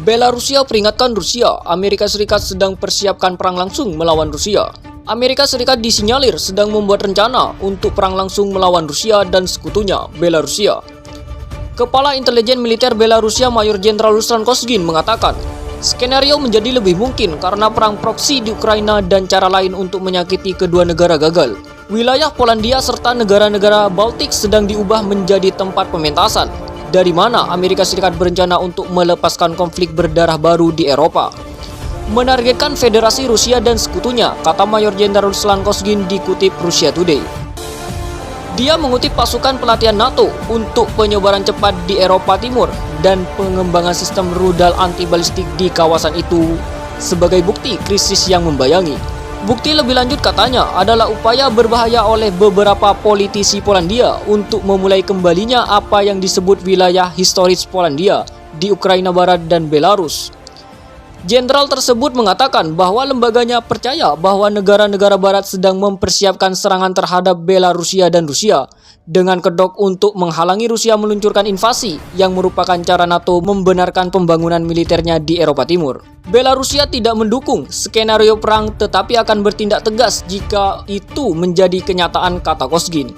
Belarusia peringatkan Rusia, Amerika Serikat sedang persiapkan perang langsung melawan Rusia. Amerika Serikat disinyalir sedang membuat rencana untuk perang langsung melawan Rusia dan sekutunya, Belarusia. Kepala Intelijen Militer Belarusia Mayor Jenderal Ruslan Kosygin mengatakan, skenario menjadi lebih mungkin karena perang proksi di Ukraina dan cara lain untuk menyakiti kedua negara gagal. Wilayah Polandia serta negara-negara Baltik sedang diubah menjadi tempat pementasan, dari mana Amerika Serikat berencana untuk melepaskan konflik berdarah baru di Eropa. Menargetkan Federasi Rusia dan sekutunya, kata Mayor Jenderal Ruslan Kosygin dikutip Russia Today. Dia mengutip pasukan pelatihan NATO untuk penyebaran cepat di Eropa Timur dan pengembangan sistem rudal anti-balistik di kawasan itu sebagai bukti krisis yang membayangi. Bukti lebih lanjut katanya adalah upaya berbahaya oleh beberapa politisi Polandia untuk memulai kembalinya apa yang disebut wilayah historis Polandia di Ukraina Barat dan Belarus. Jenderal tersebut mengatakan bahwa lembaganya percaya bahwa negara-negara barat sedang mempersiapkan serangan terhadap Belarusia dan Rusia dengan kedok untuk menghalangi Rusia meluncurkan invasi yang merupakan cara NATO membenarkan pembangunan militernya di Eropa Timur. Belarusia tidak mendukung skenario perang tetapi akan bertindak tegas jika itu menjadi kenyataan, kata Kosygin.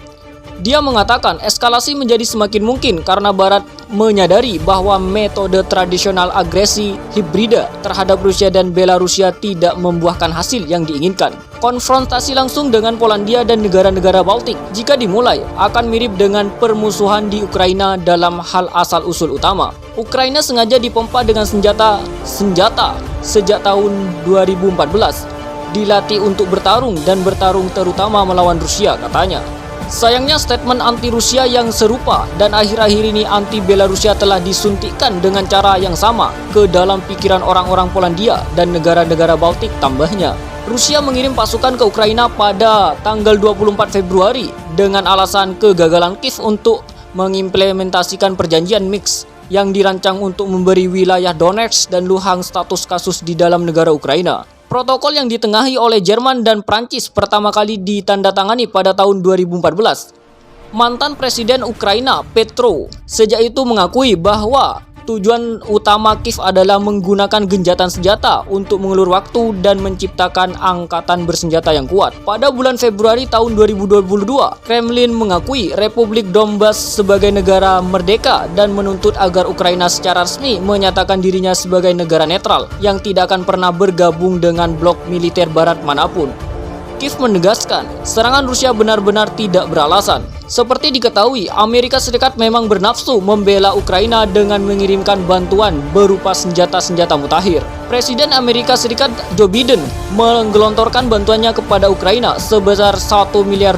Dia mengatakan eskalasi menjadi semakin mungkin karena Barat menyadari bahwa metode tradisional agresi hibrida terhadap Rusia dan Belarusia tidak membuahkan hasil yang diinginkan. Konfrontasi langsung dengan Polandia dan negara-negara Baltik jika dimulai akan mirip dengan permusuhan di Ukraina dalam hal asal-usul utama. Ukraina sengaja dipompa dengan senjata sejak tahun 2014, dilatih untuk bertarung dan bertarung terutama melawan Rusia, katanya. Sayangnya statement anti-Rusia yang serupa dan akhir-akhir ini anti-Belarusia telah disuntikkan dengan cara yang sama ke dalam pikiran orang-orang Polandia dan negara-negara Baltik, tambahnya. Rusia mengirim pasukan ke Ukraina pada tanggal 24 Februari dengan alasan kegagalan Kiev untuk mengimplementasikan perjanjian Minsk yang dirancang untuk memberi wilayah Donetsk dan Luhansk status kasus di dalam negara Ukraina. Protokol yang ditengahi oleh Jerman dan Prancis pertama kali ditandatangani pada tahun 2014. Mantan Presiden Ukraina, Petro, sejak itu mengakui bahwa tujuan utama Kiev adalah menggunakan genjatan senjata untuk mengulur waktu dan menciptakan angkatan bersenjata yang kuat. Pada bulan Februari tahun 2022, Kremlin mengakui Republik Donbas sebagai negara merdeka dan menuntut agar Ukraina secara resmi menyatakan dirinya sebagai negara netral yang tidak akan pernah bergabung dengan blok militer barat manapun. Kiev menegaskan serangan Rusia benar-benar tidak beralasan. Seperti diketahui, Amerika Serikat memang bernafsu membela Ukraina dengan mengirimkan bantuan berupa senjata-senjata mutakhir. Presiden Amerika Serikat Joe Biden menggelontorkan bantuannya kepada Ukraina sebesar $1 miliar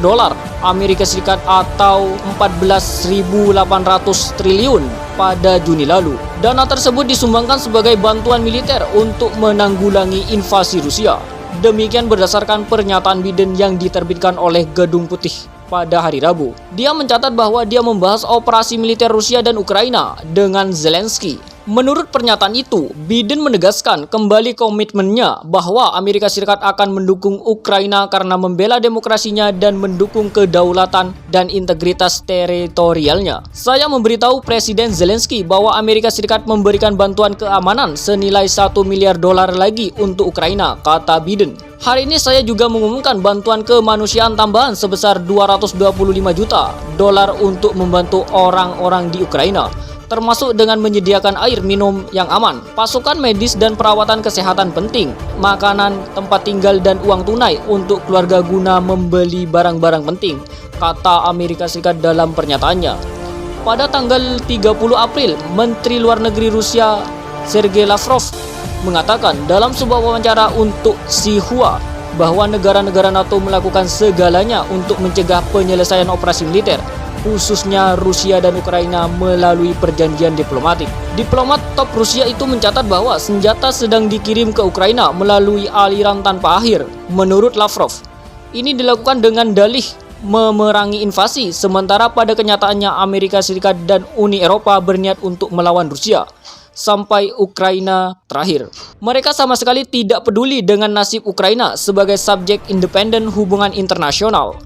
Amerika Serikat atau 14.800 triliun pada Juni lalu. Dana tersebut disumbangkan sebagai bantuan militer untuk menanggulangi invasi Rusia. Demikian berdasarkan pernyataan Biden yang diterbitkan oleh Gedung Putih pada hari Rabu. Dia mencatat bahwa dia membahas operasi militer Rusia dan Ukraina dengan Zelensky. Menurut pernyataan itu, Biden menegaskan kembali komitmennya bahwa Amerika Serikat akan mendukung Ukraina karena membela demokrasinya dan mendukung kedaulatan dan integritas teritorialnya. Saya memberitahu Presiden Zelensky bahwa Amerika Serikat memberikan bantuan keamanan senilai $1 miliar lagi untuk Ukraina, kata Biden. Hari ini saya juga mengumumkan bantuan kemanusiaan tambahan sebesar $225 juta untuk membantu orang-orang di Ukraina, termasuk dengan menyediakan air minum yang aman, pasukan medis dan perawatan kesehatan penting, makanan, tempat tinggal dan uang tunai untuk keluarga guna membeli barang-barang penting, kata Amerika Serikat dalam pernyataannya. Pada tanggal 30 April, Menteri Luar Negeri Rusia Sergei Lavrov mengatakan dalam sebuah wawancara untuk Xinhua bahwa negara-negara NATO melakukan segalanya untuk mencegah penyelesaian operasi militer, khususnya Rusia dan Ukraina melalui perjanjian diplomatik. Diplomat top Rusia itu mencatat bahwa senjata sedang dikirim ke Ukraina melalui aliran tanpa akhir. Menurut Lavrov, ini dilakukan dengan dalih memerangi invasi, sementara pada kenyataannya Amerika Serikat dan Uni Eropa berniat untuk melawan Rusia sampai Ukraina terakhir. Mereka sama sekali tidak peduli dengan nasib Ukraina sebagai subjek independen hubungan internasional.